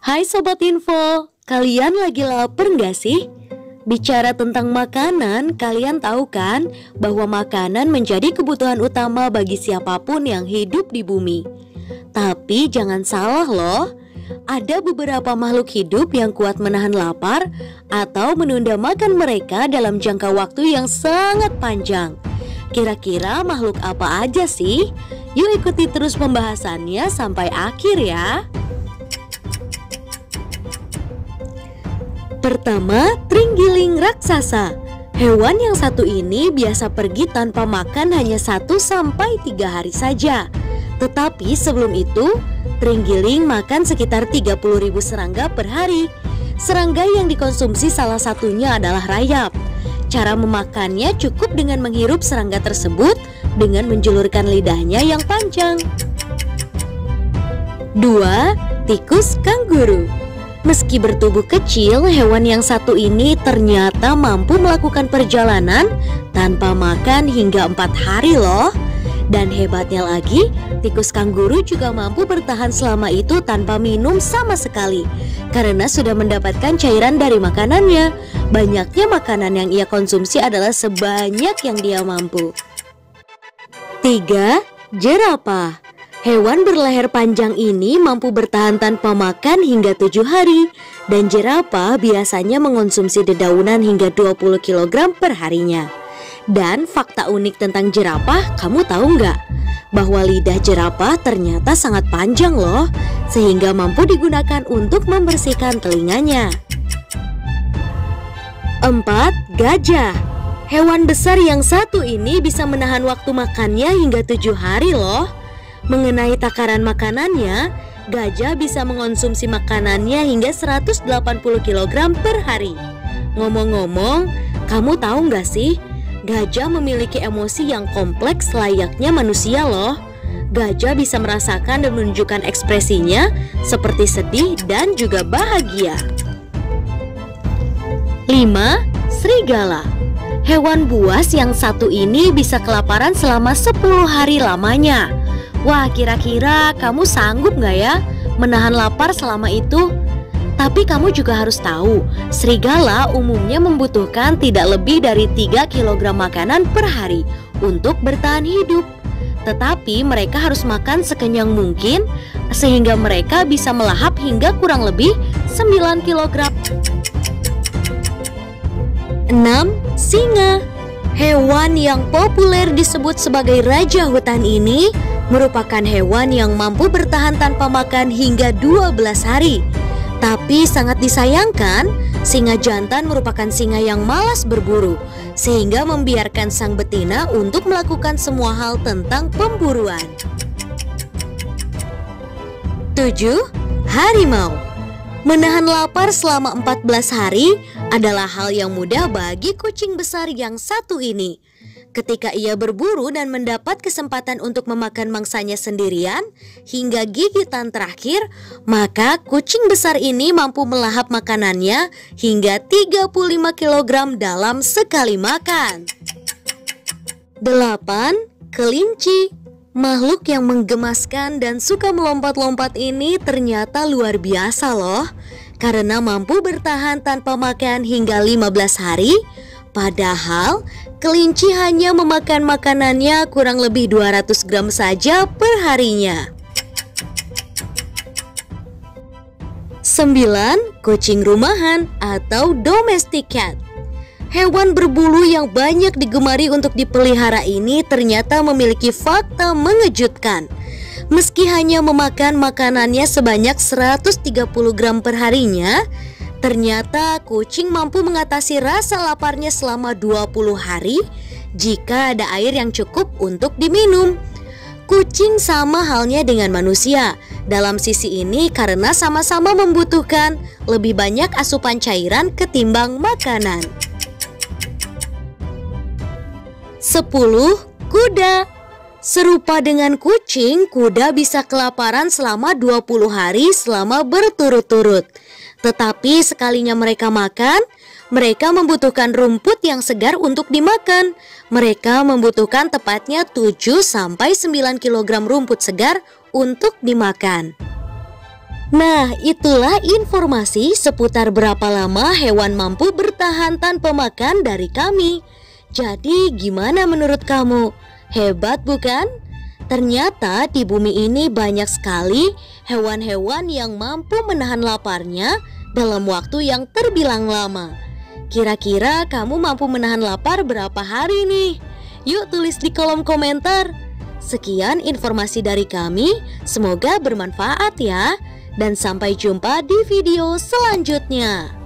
Hai Sobat Info, kalian lagi lapar nggak sih? Bicara tentang makanan, kalian tahu kan bahwa makanan menjadi kebutuhan utama bagi siapapun yang hidup di bumi. Tapi jangan salah loh, ada beberapa makhluk hidup yang kuat menahan lapar atau menunda makan mereka dalam jangka waktu yang sangat panjang. Kira-kira makhluk apa aja sih? Yuk ikuti terus pembahasannya sampai akhir ya. Pertama, terenggiling raksasa. Hewan yang satu ini biasa pergi tanpa makan hanya 1-3 hari saja. Tetapi sebelum itu, terenggiling makan sekitar 30.000 serangga per hari. Serangga yang dikonsumsi salah satunya adalah rayap. Cara memakannya cukup dengan menghirup serangga tersebut dengan menjulurkan lidahnya yang panjang. 2. Tikus kanguru. Meski bertubuh kecil, hewan yang satu ini ternyata mampu melakukan perjalanan tanpa makan hingga 4 hari loh. Dan hebatnya lagi, tikus kanguru juga mampu bertahan selama itu tanpa minum sama sekali, karena sudah mendapatkan cairan dari makanannya. Banyaknya makanan yang ia konsumsi adalah sebanyak yang dia mampu. 3. Jerapah. Hewan berleher panjang ini mampu bertahan tanpa makan hingga 7 hari. Dan jerapah biasanya mengonsumsi dedaunan hingga 20 kg per harinya. Dan fakta unik tentang jerapah, kamu tahu nggak? Bahwa lidah jerapah ternyata sangat panjang loh, sehingga mampu digunakan untuk membersihkan telinganya. 4. Gajah. Hewan besar yang satu ini bisa menahan waktu makannya hingga 7 hari loh. Mengenai takaran makanannya, gajah bisa mengonsumsi makanannya hingga 180 kg per hari. Ngomong-ngomong, kamu tahu nggak sih? Gajah memiliki emosi yang kompleks layaknya manusia loh. Gajah bisa merasakan dan menunjukkan ekspresinya seperti sedih dan juga bahagia. 5. Serigala. Hewan buas yang satu ini bisa kelaparan selama 10 hari lamanya. Wah, kira-kira kamu sanggup nggak ya menahan lapar selama itu? Tapi kamu juga harus tahu, serigala umumnya membutuhkan tidak lebih dari 3 kg makanan per hari untuk bertahan hidup. Tetapi mereka harus makan sekenyang mungkin sehingga mereka bisa melahap hingga kurang lebih 9 kg. 6. Singa. Hewan yang populer disebut sebagai raja hutan ini merupakan hewan yang mampu bertahan tanpa makan hingga 12 hari. Tapi sangat disayangkan, singa jantan merupakan singa yang malas berburu, sehingga membiarkan sang betina untuk melakukan semua hal tentang pemburuan. 7. Harimau. Menahan lapar selama 14 hari adalah hal yang mudah bagi kucing besar yang satu ini. Ketika ia berburu dan mendapat kesempatan untuk memakan mangsanya sendirian hingga gigitan terakhir, maka kucing besar ini mampu melahap makanannya hingga 35 kg dalam sekali makan. 8. Kelinci. Makhluk yang menggemaskan dan suka melompat-lompat ini ternyata luar biasa loh, karena mampu bertahan tanpa makan hingga 15 hari. Padahal kelinci hanya memakan makanannya kurang lebih 200 gram saja per harinya. 9. Kucing rumahan atau domestic cat. Hewan berbulu yang banyak digemari untuk dipelihara ini ternyata memiliki fakta mengejutkan. Meski hanya memakan makanannya sebanyak 130 gram per harinya, ternyata kucing mampu mengatasi rasa laparnya selama 20 hari jika ada air yang cukup untuk diminum. Kucing sama halnya dengan manusia dalam sisi ini karena sama-sama membutuhkan lebih banyak asupan cairan ketimbang makanan. 10. Kuda. Serupa dengan kucing, kuda bisa kelaparan selama 20 hari selama berturut-turut. Tetapi sekalinya mereka makan, mereka membutuhkan rumput yang segar untuk dimakan. Mereka membutuhkan tepatnya 7-9 kg rumput segar untuk dimakan. Nah, itulah informasi seputar berapa lama hewan mampu bertahan tanpa makan dari kami. Jadi, gimana menurut kamu? Hebat bukan? Ternyata di bumi ini banyak sekali hewan-hewan yang mampu menahan laparnya dalam waktu yang terbilang lama. Kira-kira kamu mampu menahan lapar berapa hari nih? Yuk tulis di kolom komentar. Sekian informasi dari kami, semoga bermanfaat ya. Dan sampai jumpa di video selanjutnya.